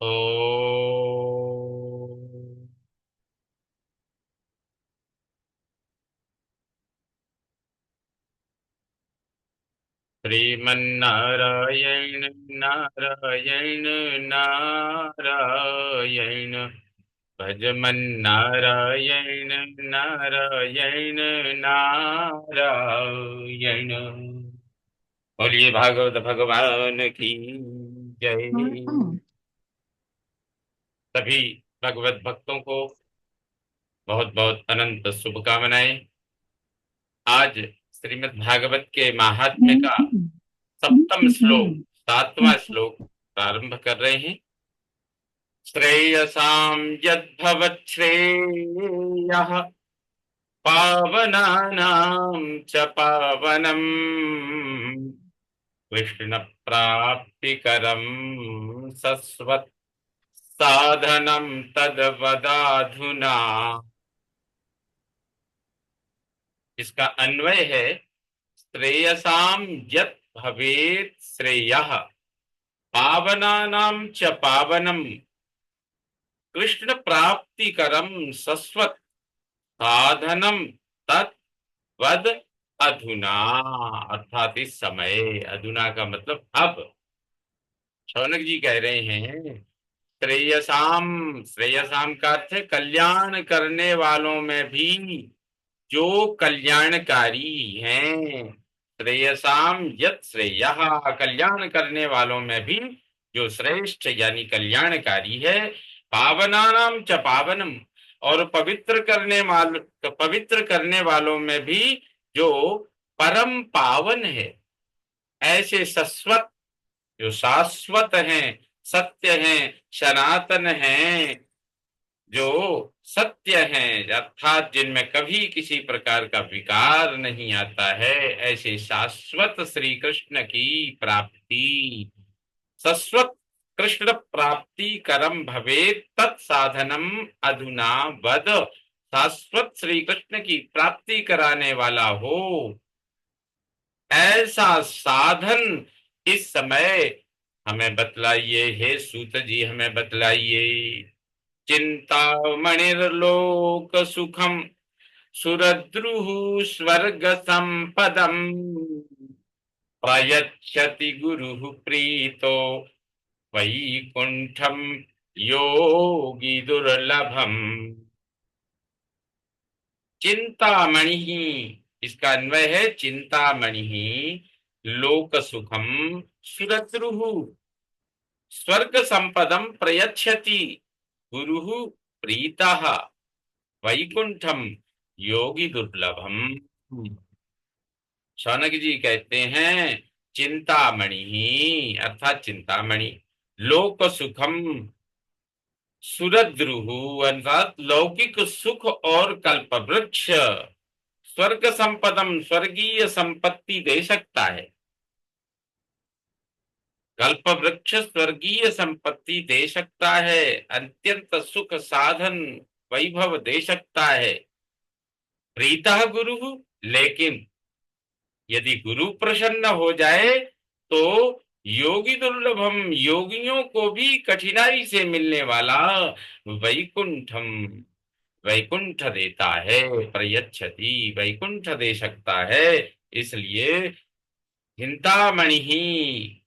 ओ श्रीमन्नारायण नारायण नारायण भजमन नारायण नारायण नारायण। बोलिए भागवत भगवान की जय। सभी भगवत भक्तों को बहुत बहुत अनंत शुभकामनाएं। आज श्रीमद् भागवत के महात्म्य का सप्तम श्लोक, सातवां श्लोक प्रारंभ कर रहे हैं। श्रेयसां यद्भवत् श्रेयः पावनानां च पावनम् कृष्ण प्राप्तिकरं सस्वत् साधनं तद्वदाधुना। इसका अन्वय है श्रेयसाम यत् भवेत् श्रेयः पावनानां च पावनम कृष्ण प्राप्तिकरम सस्वत् साधनम तद्वद अधुना। अर्थात इस समय, अधुना का मतलब अब। शौनक जी कह रहे हैं श्रेयसाम, श्रेयसाम का अर्थ है कल्याण करने वालों में भी जो कल्याणकारी हैं। श्रेयसाम यत् श्रेयः, कल्याण करने वालों में भी जो श्रेष्ठ यानी कल्याणकारी है। पावनानाम च पावनम, और पवित्र करने वालों में भी जो परम पावन है। ऐसे शाश्वत, जो शाश्वत हैं, सत्य हैं, सनातन हैं, जो सत्य हैं, अर्थात जिनमें कभी किसी प्रकार का विकार नहीं आता है, ऐसे शाश्वत श्री कृष्ण की प्राप्ति, शाश्वत कृष्ण प्राप्ति करम भवेत तत्साधनम अधुना वद। शाश्वत श्री कृष्ण की प्राप्ति कराने वाला हो ऐसा साधन इस समय हमें बतलाइए। हे सूत जी, हमें बतलाइए। चिंतामणिर्लोक सुखम सुरद्रुः स्वर्ग संपदम प्रयच्छति गुरुः प्रीतो वैकुंठम योगी दुर्लभम। चिंतामणि, इसका अन्वय है चिंतामणि लोक सुखम सुरद्रुः स्वर्ग संपदम प्रयच्छति गुरुः प्रीतः वैकुंठम योगी दुर्लभम। शौनक जी कहते हैं चिंतामणि ही अर्थात चिंतामणि, लोक सुखम सुरद्रुः अर्थात लौकिक सुख और कल्प वृक्ष, स्वर्ग संपदम स्वर्गीय संपत्ति दे सकता है। कल्प वृक्ष स्वर्गीय संपत्ति दे सकता है, अत्यंत सुख साधन वैभव दे सकता है। प्रीतः गुरु, लेकिन यदि गुरु प्रसन्न हो जाए तो योगी दुर्लभम, योगियों को भी कठिनाई से मिलने वाला वैकुंठम, वैकुंठ देता है। प्रयच्छति, वैकुंठ दे सकता है। इसलिए चिंतामणि ही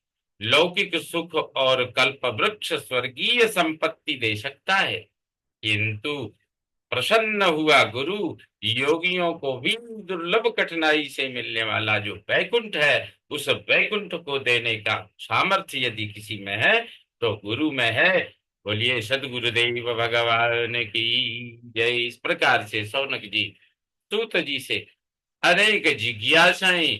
लौकिक सुख और कल्प वृक्ष स्वर्गीय संपत्ति दे सकता है, किंतु प्रसन्न हुआ गुरु योगियों को भी दुर्लभ कठिनाई से मिलने वाला जो वैकुंठ है, उस वैकुंठ को देने का सामर्थ्य यदि किसी में है तो गुरु में है। बोलिए सदगुरुदेव भगवान की जय। इस प्रकार से शौनक जी सूत जी से अनेक जिज्ञासाएं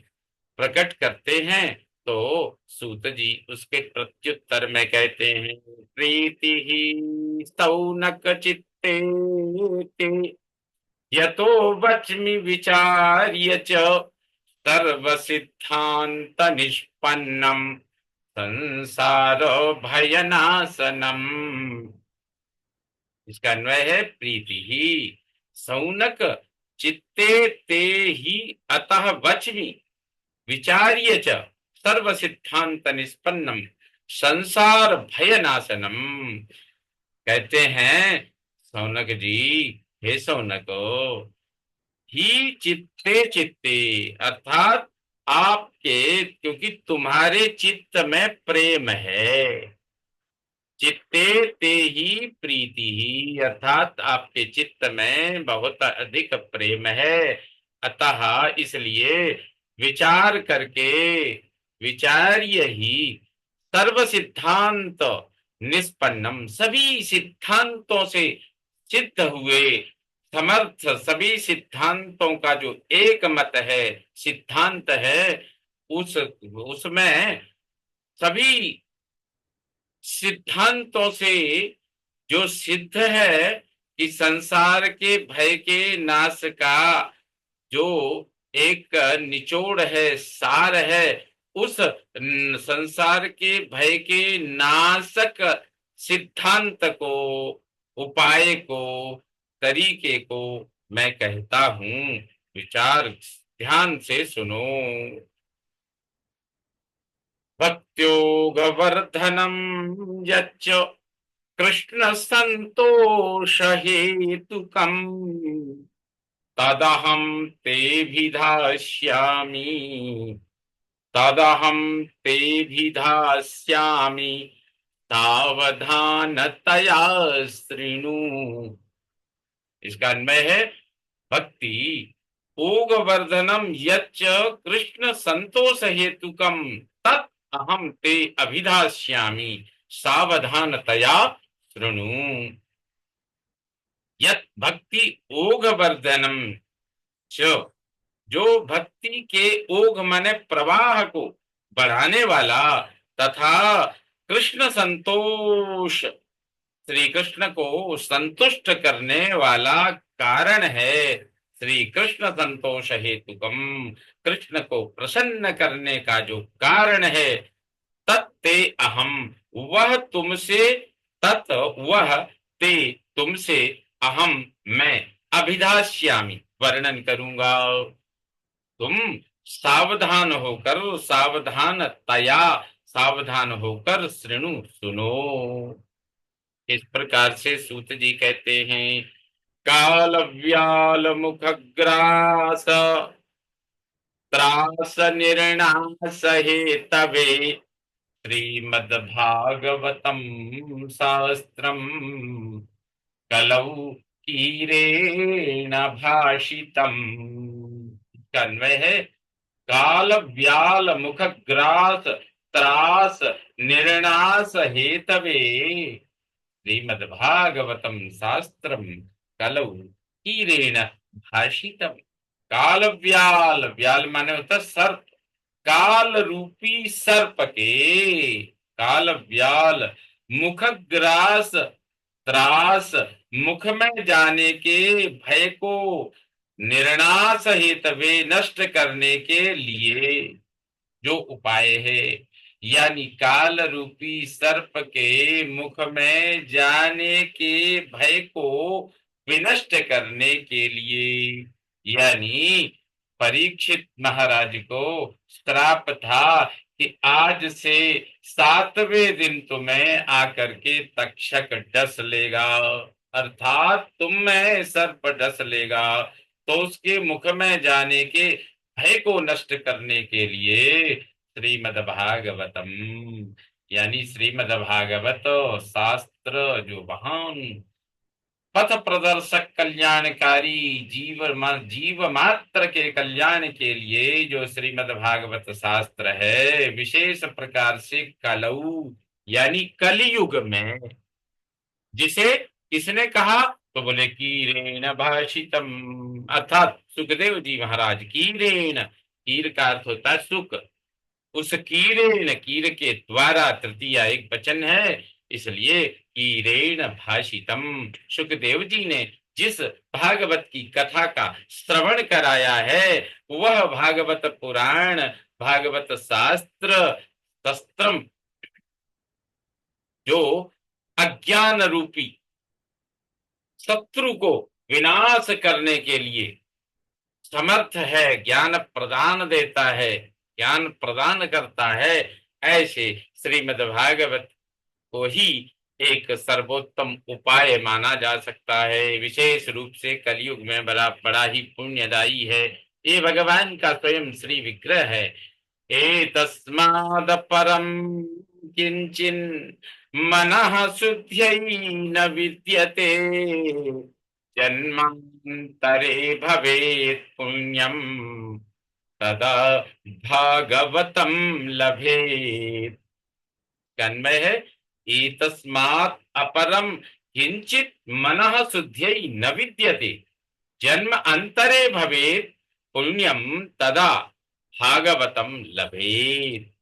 प्रकट करते हैं, तो सूत जी उसके प्रत्युत्तर में कहते हैं प्रीति ही सौनक चित्ते यतो वच्मि विचार्य च सर्व सिद्धांत निष्पन्नम संसार भयनाशनम। इसका अन्वय है प्रीति ही सौनक चित्ते ते ही अतः वच्मि विचार्य च सर्व सिद्धांत निष्पन्नम संसार भय नाशनम। कहते हैं सौनक जी, हे सौनको, ही चित्ते चित्ते, अर्थात आपके, क्योंकि तुम्हारे चित्त में प्रेम है। चित्ते ते ही प्रीति ही, अर्थात आपके चित्त में बहुत अधिक प्रेम है। अतः इसलिए विचार करके, विचार्य ही सर्व सिद्धांत निष्पन्नम, सभी सिद्धांतों से सिद्ध हुए, समर्थ सभी सिद्धांतों का जो एक मत है, सिद्धांत है, उस उसमें सभी सिद्धांतों से जो सिद्ध है कि संसार के भय के नाश का जो एक निचोड़ है, सार है, उस संसार के भय के नाशक सिद्धांत को, उपाय को, तरीके को मैं कहता हूं। विचार ध्यान से सुनो। भक्त्योगवर्धनम यच्च कृष्ण संतोष हेतुकम, तदहं तेभिधास्यामि, तदहं तेभिधास्यामि, सावधानतया शृणु। इसका अन्वय है, भक्ति ओगवर्धनम यच्च कृष्ण संतोष हेतुकम, तत् अहम ते अभिधास्यामि, सावधानतया शृणु। यत् भक्ति ओगवर्धनम च, जो भक्ति के ओघ माने प्रवाह को बढ़ाने वाला, तथा कृष्ण संतोष, श्री कृष्ण को संतुष्ट करने वाला कारण है। श्री कृष्ण संतोष हेतुकम, कृष्ण को प्रसन्न करने का जो कारण है, तत्ते अहम, वह तुमसे, तत् वह, ते तुमसे, अहम मैं, अभिधास्यामि वर्णन करूंगा। तुम सावधान होकर, सावधान तया, सावधान होकर श्रृणु सुनो। इस प्रकार से सूत जी कहते हैं, काल व्याल मुख ग्रास, त्रास निर्णास हेतवे, श्रीमद्भागवतम शास्त्रम कलौ कीरेण भाषितम। अन्वय है, काल व्याल मुख ग्रास त्रास निर्णास हेतवे, श्रीमद्भागवतम शास्त्रम कलौ कीरेण भाषितम। काल व्याल, व्याल माने होता सर्प, काल रूपी सर्प के, काल व्याल, मुख ग्रास, त्रास, मुख में जाने के भय को, निर्णास हेतवे, नष्ट करने के लिए जो उपाय है, यानी काल रूपी सर्प के मुख में जाने के भय को विनष्ट करने के लिए, यानी परीक्षित महाराज को श्राप था कि आज से 7वें दिन तुम्हें आकर के तक्षक डस लेगा, अर्थात तुम में सर्प डस लेगा। तो उसके मुख में जाने के भय को नष्ट करने के लिए श्रीमद्भागवतम, यानी श्रीमद्भागवत शास्त्र, जो महान पथ प्रदर्शक, कल्याणकारी, जीव मात्र के कल्याण के लिए जो श्रीमद् भागवत शास्त्र है, विशेष प्रकार से कलऊ, यानी कलियुग में, जिसे किसने कहा, तो बोले कीरेण भाषितम, अर्थात सुखदेव जी महाराज, कीरेण, कीर का अर्थ होता है सुख, उस कीरेण, कीर के द्वारा, तृतीया एक वचन है, इसलिए कीरेण भाषितम, सुखदेव जी ने जिस भागवत की कथा का श्रवण कराया है, वह भागवत पुराण, भागवत शास्त्र, शस्त्रम, जो अज्ञान रूपी शत्रु को विनाश करने के लिए समर्थ है, ज्ञान प्रदान देता है, ज्ञान प्रदान करता है, ऐसे श्रीमद्भागवत को ही एक सर्वोत्तम उपाय माना जा सकता है। विशेष रूप से कलयुग में बड़ा बड़ा ही पुण्यदायी है। ये भगवान का स्वयं श्री विग्रह है। एतस्माद् परं किंचिन मनः शुद्ध्यै न विद्यते जन्मांतरे भवेत् पुण्यम तदा भागवतम लभेत्। तन्मय है एतस्मात् अपरम किंचित मनः शुद्ध्यै न विद्यते जन्म अंतरे भवेत् पुण्यम तदा भागवतम लभेत्।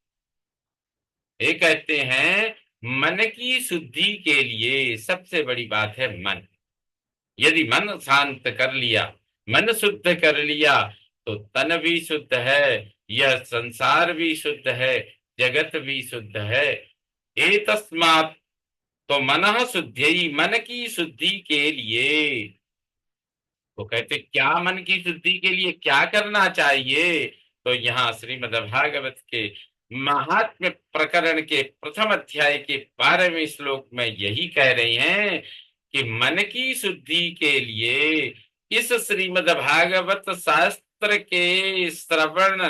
ये कहते हैं मन की शुद्धि के लिए सबसे बड़ी बात है मन। यदि मन शांत कर लिया, मन शुद्ध कर लिया, तो तन भी शुद्ध है, यह संसार भी शुद्ध है, जगत भी शुद्ध है। एतस्मात् तो मनः शुद्ध्यि, मन की शुद्धि के लिए। तो कहते क्या मन की शुद्धि के लिए क्या करना चाहिए? तो यहाँ श्रीमद्भागवत के महात्म्य प्रकरण के प्रथम अध्याय के 12वें श्लोक में यही कह रहे हैं कि मन की शुद्धि के लिए इस श्रीमद्भागवत शास्त्र के श्रावण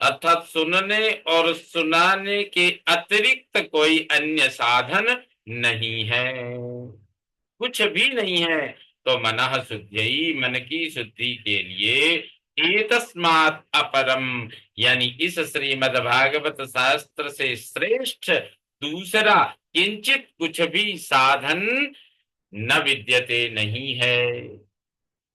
अर्थात सुनने और सुनाने के अतिरिक्त कोई अन्य साधन नहीं है, कुछ भी नहीं है। तो मनः शुद्ध्यि, मन की शुद्धि के लिए एतस्मात् अपरम यानी इस श्रीमद्भागवत शास्त्र से श्रेष्ठ दूसरा किंचित कुछ भी साधन न विद्यते नहीं है।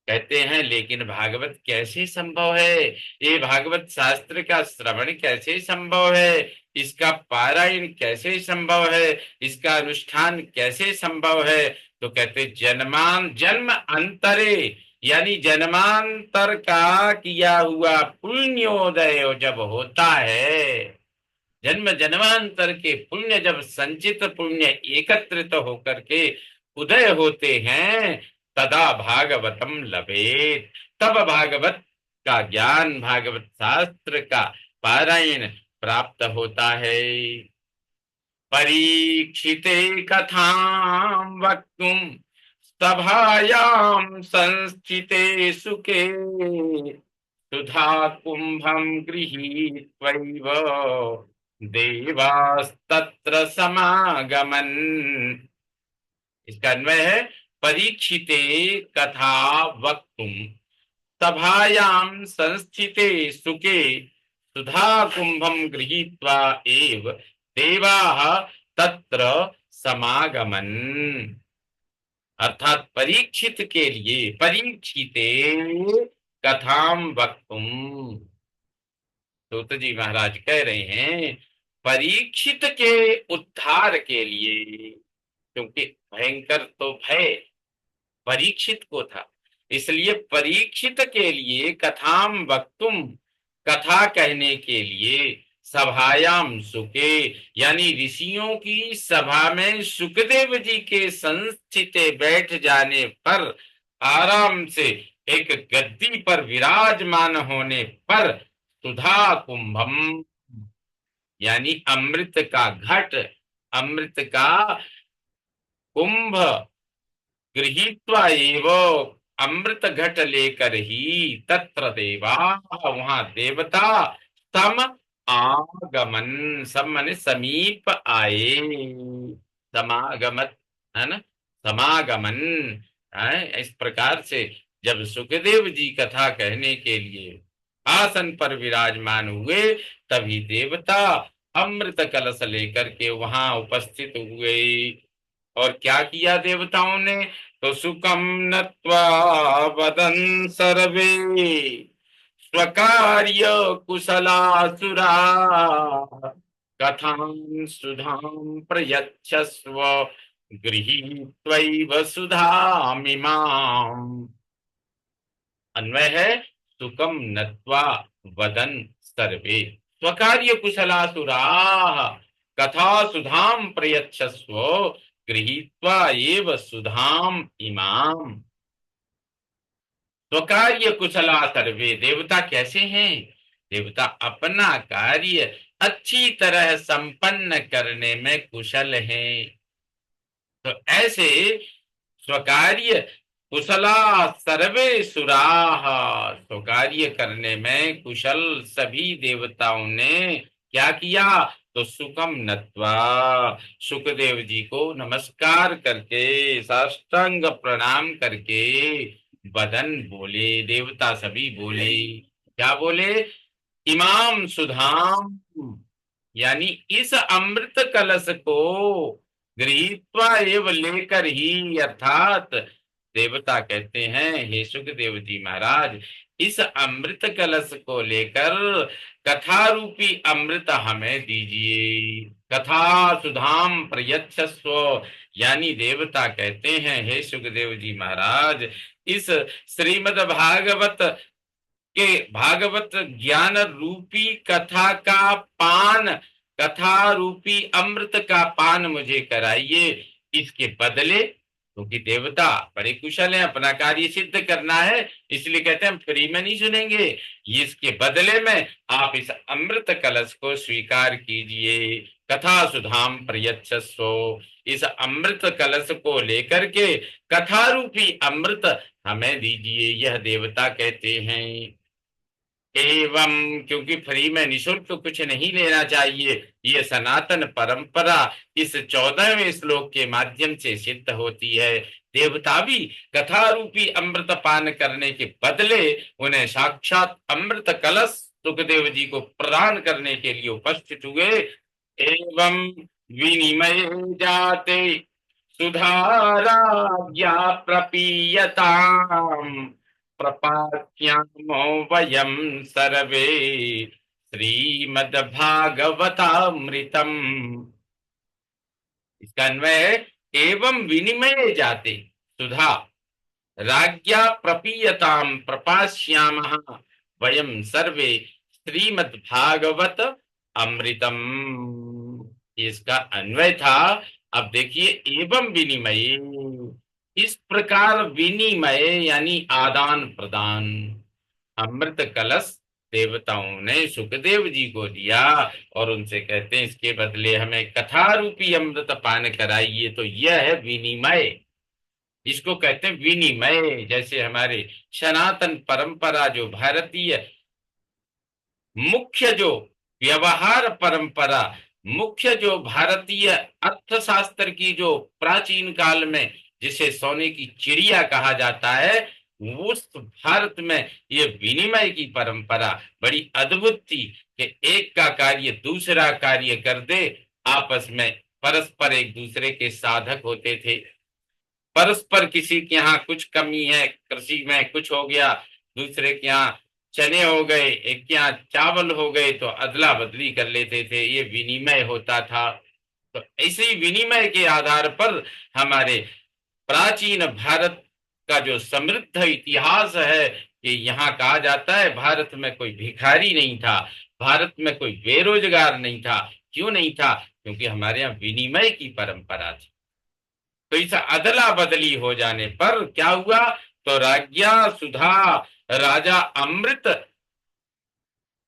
कहते हैं लेकिन भागवत कैसे संभव है? ये भागवत शास्त्र का श्रवण कैसे संभव है? इसका पारायण कैसे संभव है? इसका अनुष्ठान कैसे संभव है? तो कहते जन्म अंतरे यानी जन्मांतर का किया हुआ पुण्योदय जब होता है, जन्म जन्मांतर के पुण्य जब संचित पुण्य एकत्रित होकर के उदय होते हैं, तदा भागवतम लभेत, तब भागवत का ज्ञान, भागवत शास्त्र का पारायण प्राप्त होता है। परीक्षिते कथां वक्तुम सभायां संस्थिते सुखे सुधा कुंभं गृहीत्वैव देवास्तत्र समागमन्। इसका अन्वय है परीक्षिते कथा वक्तुम सभायां संस्थिते सुखे सुधा कुंभं गृहीत्वा एव देवाः तत्र समागमन्। अर्थात परीक्षित के लिए, परीक्षिते कथाम वक्तुम, सूत जी महाराज कह रहे हैं परीक्षित के उद्धार के लिए, क्योंकि भयंकर तो भय परीक्षित को था, इसलिए परीक्षित के लिए कथाम वक्तुम, कथा कहने के लिए, सभायाम सुके यानी ऋषियों की सभा में सुखदेव जी के संस्थित बैठ जाने पर, आराम से एक गद्दी पर विराजमान होने पर, सुधा कुंभम यानी अमृत का घट, अमृत का कुंभ, गृहीत्वा एवं अमृत घट लेकर ही तत्र देवा, वहां देवता, तम आगमन, सब माने समीप आए, समागमत है ना, समागमन है। इस प्रकार से जब सुखदेव जी कथा कहने के लिए आसन पर विराजमान हुए, तभी देवता अमृत कलश लेकर के वहां उपस्थित हुए। और क्या किया देवताओं ने? तो सुखम नत्वा वदन् सर्वे स्वकार्य कुशलासुरा कथां सुधां प्रयच्छस्व गृहीत्वैव सुधामिमाम्। अन्वय है सुखम नत्वा वदन् सर्वे स्वकार्य कुशलासुरा कथा सुधाम प्रयच्छस्व गृहीत्वा एव सुधाम इमाम। स्वकार्य कुशला सर्वे, देवता कैसे हैं? देवता अपना कार्य अच्छी तरह संपन्न करने में कुशल हैं। तो ऐसे स्वकार्य कुशला सर्वे सुराः, स्वकार्य करने में कुशल सभी देवताओं ने क्या किया? तो सुखम नत्वा, सुखदेव जी को नमस्कार करके, साष्टांग प्रणाम करके बदन बोले, देवता सभी बोले। क्या बोले? इमाम सुधाम, यानी इस अमृत कलश को गृहीत्वा एव लेकर ही, अर्थात देवता कहते हैं हे सुखदेव जी महाराज, इस अमृत कलश को लेकर कथा रूपी अमृत हमें दीजिए। कथा सुधाम प्रयच्छस्व, यानी देवता कहते हैं हे सुखदेव जी महाराज, इस श्रीमद् भागवत के भागवत ज्ञान रूपी कथा का पान, कथा रूपी अमृत का पान मुझे कराइए। इसके बदले, क्योंकि देवता बड़े कुशल हैं, अपना कार्य सिद्ध करना है, इसलिए कहते हैं हम फ्री में नहीं सुनेंगे। इसके बदले में आप इस अमृत कलश को स्वीकार कीजिए। कथा सुधाम प्रयच्छस्व, इस अमृत कलश को लेकर के कथा रूपी अमृत हमें दीजिए, यह देवता कहते हैं। एवं, क्योंकि फ्री में निशुल्क कुछ नहीं लेना चाहिए, ये सनातन परंपरा इस 14वें श्लोक के माध्यम से सिद्ध होती है। देवता भी कथा रूपी अमृत पान करने के बदले उन्हें साक्षात अमृत कलश सुखदेव जी को प्रदान करने के लिए उपस्थित हुए। एवं विनिमय जाते सुधाराज्ञा प्रपीयताम, प्रपास्यामो वयं सर्वे श्रीमद्भागवतामृतम्। इसका अन्वय है, एवं विनिमय जाते सुधा राज्ञा प्रपीयताम प्रपास्यामः वयं सर्वे श्रीमद्भागवत अमृतम। इसका अन्वय था। अब देखिए, एवं विनिमय, इस प्रकार विनिमय यानी आदान प्रदान, अमृत कलश देवताओं ने सुखदेव जी को दिया और उनसे कहते हैं इसके बदले हमें कथा रूपी अमृत पान कराइए। तो यह है विनिमय, इसको कहते हैं विनिमय। जैसे हमारे सनातन परंपरा, जो भारतीय मुख्य जो व्यवहार परंपरा, मुख्य जो भारतीय अर्थशास्त्र की जो प्राचीन काल में जिसे सोने की चिड़िया कहा जाता है, उस भारत में ये विनिमय की परंपरा बड़ी अद्भुत थी कि एक का कार्य दूसरा कार्य कर दे। आपस में परस्पर एक दूसरे के साधक होते थे। परस्पर किसी के यहाँ कुछ कमी है, कृषि में कुछ हो गया, दूसरे के यहाँ चने हो गए, एक के यहाँ चावल हो गए, तो अदला बदली कर लेते थे, ये विनिमय होता था। तो ऐसे ही विनिमय के आधार पर हमारे प्राचीन भारत का जो समृद्ध इतिहास है, कि यहाँ कहा जाता है भारत में कोई भिखारी नहीं था, भारत में कोई बेरोजगार नहीं था। क्यों नहीं था? क्योंकि हमारे यहाँ विनिमय की परंपरा थी। तो इस अदला बदली हो जाने पर क्या हुआ? तो राज्ञा सुधा राजा अमृत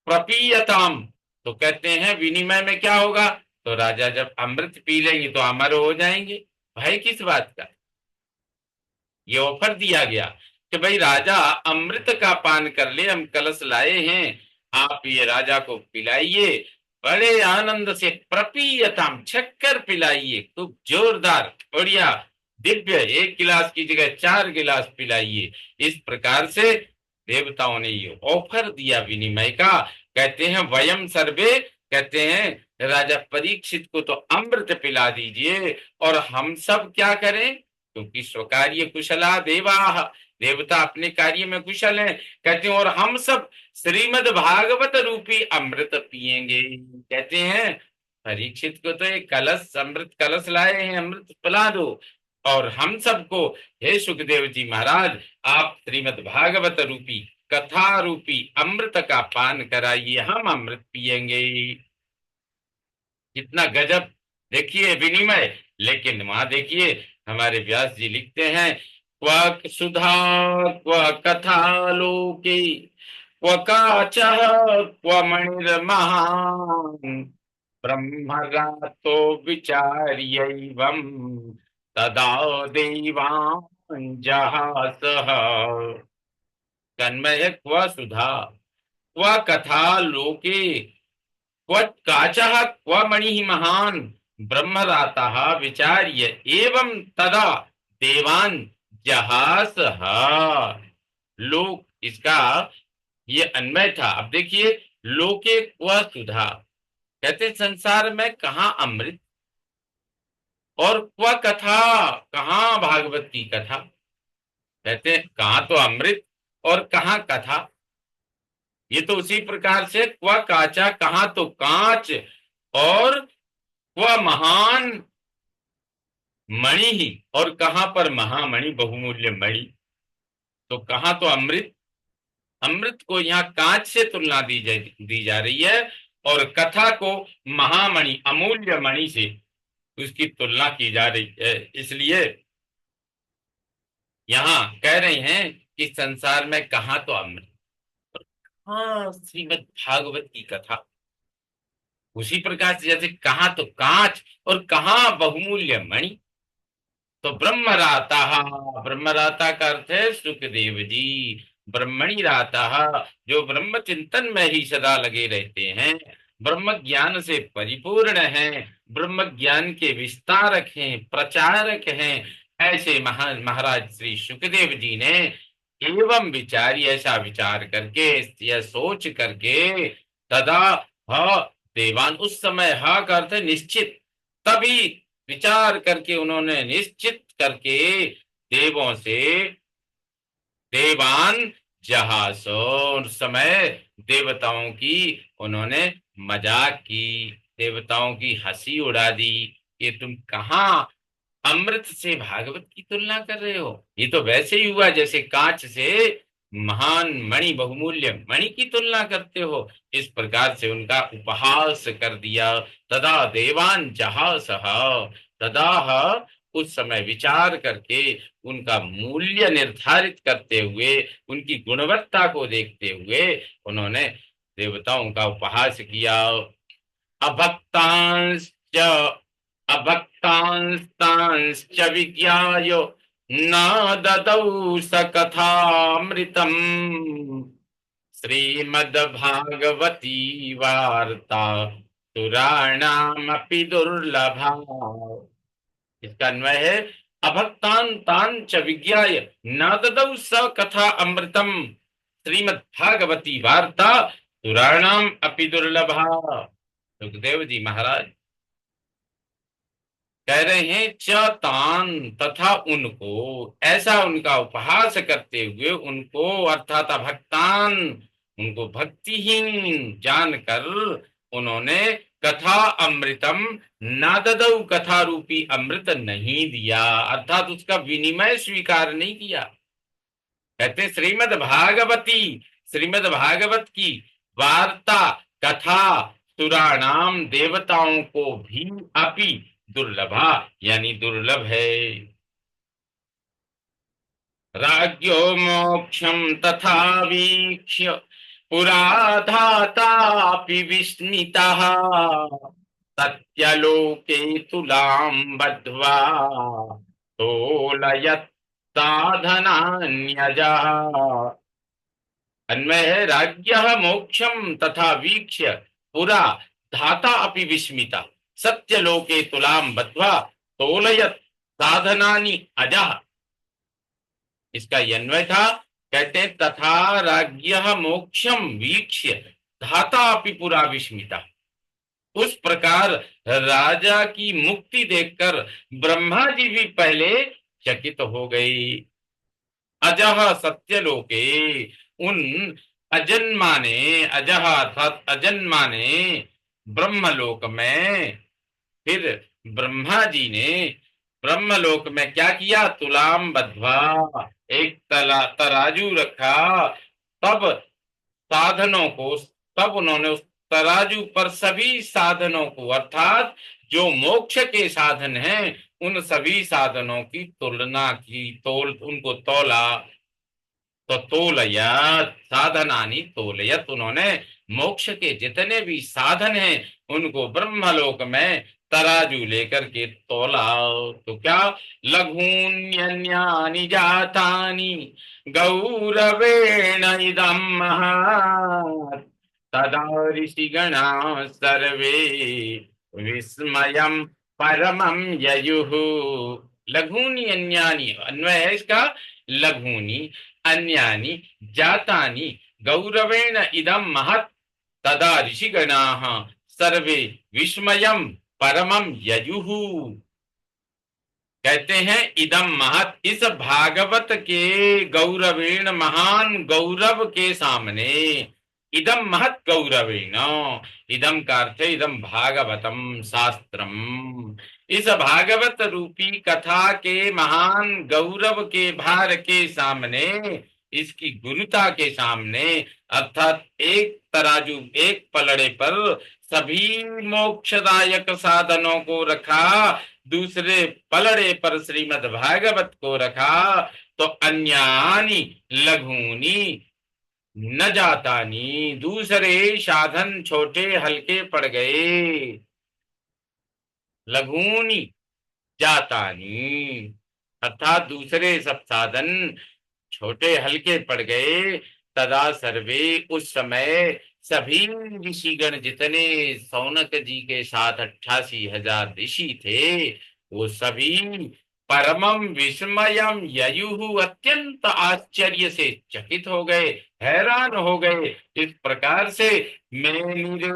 प्रपीयताम, तो कहते हैं विनिमय में क्या होगा? तो राजा जब अमृत पी लेंगे तो अमर हो जाएंगे। भय किस बात का? ये ऑफर दिया गया कि भाई राजा अमृत का पान कर ले, हम कलश लाए हैं, आप ये राजा को पिलाइए, बड़े आनंद से प्रपीयताम, छक्कर पिलाइए, खूब जोरदार बढ़िया दिव्य, एक गिलास की जगह 4 गिलास पिलाइए। इस प्रकार से देवताओं ने ये ऑफर दिया विनिमय का। कहते हैं वयम सर्वे, कहते हैं राजा परीक्षित को तो अमृत पिला दीजिए, और हम सब क्या करें? क्योंकि स्वकार्य कुशला देवाः, देवता अपने कार्य में कुशल हैं। कहते हैं और हम सब श्रीमद् भागवत रूपी अमृत पिएंगे। कहते हैं परीक्षित को तो एक कलश, अमृत कलश लाए हैं, अमृत पिला दो, और हम सबको हे सुखदेव जी महाराज आप श्रीमद् भागवत रूपी कथा रूपी अमृत का पान कराइए, हम अमृत पिएंगे। कितना गजब देखिए विनिमय। लेकिन वहां देखिए हमारे व्यास जी लिखते हैं, क्व सुधा क्व कथा लोके क्व काचः क्व मणिर्महान् ब्रह्मरातो विचार्यैवम् तदा देवान् जहासः। तन्मय क्व सुधा क्व कथा लोके क्व काचः क्व मणिः महान् ब्रह्मरातः विचार्य एवं तदा देवान् जहासः। लोक इसका ये अन्वय था। अब देखिए, लोके क्व सुधा, कहते संसार में कहाँ अमृत, और क्व कथा, कहाँ भागवत की कथा। कहते कहाँ तो अमृत और कहाँ कथा। ये तो उसी प्रकार से क्व काचा, कहाँ तो कांच, और क्व महान मणि ही, और कहाँ पर महामणि बहुमूल्य मणि। तो कहाँ तो अमृत, अमृत को यहाँ कांच से तुलना दी जा रही है, और कथा को महामणि अमूल्य मणि से उसकी तुलना की जा रही है। इसलिए यहाँ कह रहे हैं कि संसार में कहाँ तो अमृत, हाँ श्रीमद् भागवत की कथा। उसी प्रकार से जैसे कहाँ तो कांच और कहाँ बहुमूल्य मणि। तो ब्रह्मराता, ब्रह्मराता का अर्थ है सुखदेव जी। ब्रह्मणि राता, जो ब्रह्म चिंतन में ही सदा लगे रहते हैं, ब्रह्म ज्ञान से परिपूर्ण हैं, ब्रह्म ज्ञान के विस्तारक हैं, प्रचारक हैं, ऐसे महान महाराज श्री सुखदेव जी ने एवं विचार, ऐसा विचार करके, यह सोच करके, तदा ह देवान, उस समय ह का अर्थ है निश्चित, तभी विचार करके उन्होंने निश्चित करके देवों से देवान जहासो, उस समय देवताओं की उन्होंने मजाक की, देवताओं की हंसी उड़ा दी। ये तुम कहाँ अमृत से भागवत की तुलना कर रहे हो, ये तो वैसे ही हुआ जैसे कांच से महान मणि, बहुमूल्य मणि की तुलना करते हो। इस प्रकार से उनका उपहास कर दिया। तदा देवान जहास, तदा उस समय विचार करके, उनका मूल्य निर्धारित करते हुए, उनकी गुणवत्ता को देखते हुए उन्होंने देवताओं का उपहास किया। अभक्तांश्च अभक्तांस्तांश्च विज्ञाय न ददौ स कथामृतम् श्रीमद्भागवती वार्ता पुराणामपि दुर्लभा। इसका अन्वय है अभक्तान तान च विज्ञाय न ददौ स कथा अमृतम श्रीमद्भागवती वार्ता पुराणाम अपि दुर्लभा। सुखदेव जी महाराज कह रहे हैं च तान, तथा उनको, ऐसा उनका उपहास करते हुए उनको, अर्थात भक्तान, उनको भक्तिहीन जानकर उन्होंने कथा अमृतम नाददौ, कथा रूपी अमृत नहीं दिया, अर्थात उसका विनिमय स्वीकार नहीं किया। कहते श्रीमद् भागवती, श्रीमद् भागवत की वार्ता, कथा, सुराणाम, देवताओं को भी अपि दुर्लभा, यानी दुर्लभ है। राज्ञो मोक्षम तथा वीक्ष्य पुरा धातापि विस्मितः सत्यलोके तुलां बद्ध्वा तोलयत् साधनान्यजः। अन्वय है राज्ञः मोक्षम तथा वीक्ष्य पुरा धाता अपि विस्मिता सत्यलोके तुलाम बद्ध्वा तोलयत् साधनानि अजः। इसका ये अन्वय था, कहते हैं तथा राज्ञः मोक्षम वीक्ष्य धाता अपि पुरा विस्मिता। उस प्रकार राजा की मुक्ति देखकर ब्रह्मा जी भी पहले चकित हो गई। अजह सत्यलोके, उन अजन्मा ने, अजह अर्थात अजन्मा ने ब्रह्मलोक में, फिर ब्रह्मा जी ने ब्रह्मलोक में क्या किया, तुलाम बद्ध्वा, एक तराजू रखा, तब साधनों को, तब उन्होंने उस तराजू पर सभी साधनों को, अर्थात जो मोक्ष के साधन हैं, उन सभी साधनों की तुलना की, तोल, उनको तोला। तो तोलयत साधनानि तोलयत, उन्होंने मोक्ष के जितने भी साधन हैं उनको ब्रह्मलोक में तराजू लेकर के तोला। तो क्या, लघून्यन्यानि जातानि गौरवेण इदं महत्, तदा ऋषिगणा सर्वे विस्मयं परमं ययुः। लघूनि अन्यानि, अन्वय है इसका, लघूनि अन्यानि जातानि गौरवेण इदं महत्, तदा ऋषिगणाः सर्वे विस्मयं परमं ययुः। कहते हैं इदम महत, इस भागवत के गौरवेण, महान गौरव के सामने, इदम महत गौरवेण, इदम का अर्थ है इदम भागवतम शास्त्रम, इस भागवत रूपी कथा के महान गौरव के भार के सामने, इसकी गुरुता के सामने, अर्थात एक तराजू, एक पलड़े पर सभी मोक्षदायक साधनों को रखा, दूसरे पलड़े पर श्रीमद् भागवत को रखा, तो अन्यानी लघुनी न जातानी, दूसरे साधन छोटे हल्के पड़ गए। लघुनी जातानी अर्थात दूसरे सब साधन छोटे हल्के पड़ गए। तदा सर्वे, उस समय सभी ऋषिगण, जितने सौनक जी के साथ 88,000 ऋषि थे, वो सभी परमम विस्मयम ययुः, अत्यंत आश्चर्य से चकित हो गए, हैरान हो गए। इस प्रकार से मेनिरे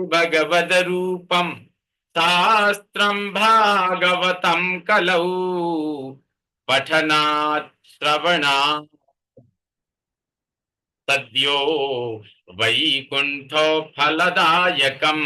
भगवद रूपम शास्त्रम भागवतम कलौ पठनात् श्रवणात् सद्यो वैकुंठो फलदायकम।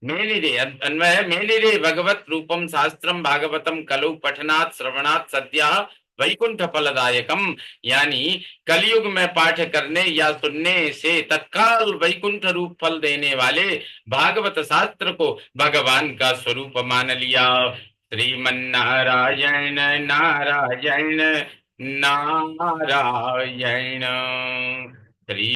मेलिरे, अन्वय मेलिरे भगवत रूपम शास्त्रम भागवतम कलु पठनात् श्रवणात् सद्य वैकुंठ फलदायकम, यानी कलयुग में पाठ करने या सुनने से तत्काल वैकुंठ रूप फल देने वाले भागवत शास्त्र को भगवान का स्वरूप मान लिया। श्रीमन्नारायण नारायण नारायण। श्री